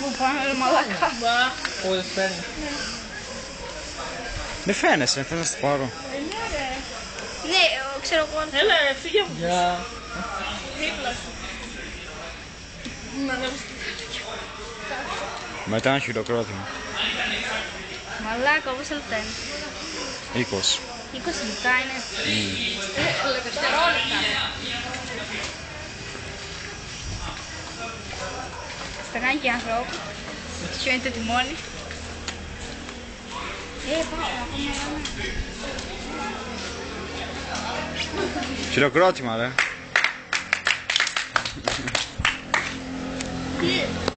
από πάνω, ρε μαλάκα. Ω, δεν φέρνει. Δεν φαίνεσαι, θέλω να σε πάρω. Ναι, ξέρω εγώ. Έλα, φύγε μου. Γεια. Μετά ένα χειροκρότημα. Μαλάκα, πόσα λεπτά είναι? 20. 20 λεπτά είναι. Σταγάνει και ανθρώπου. Σιώνει το τιμόνι. Χειροκρότημα, ρε. Τι?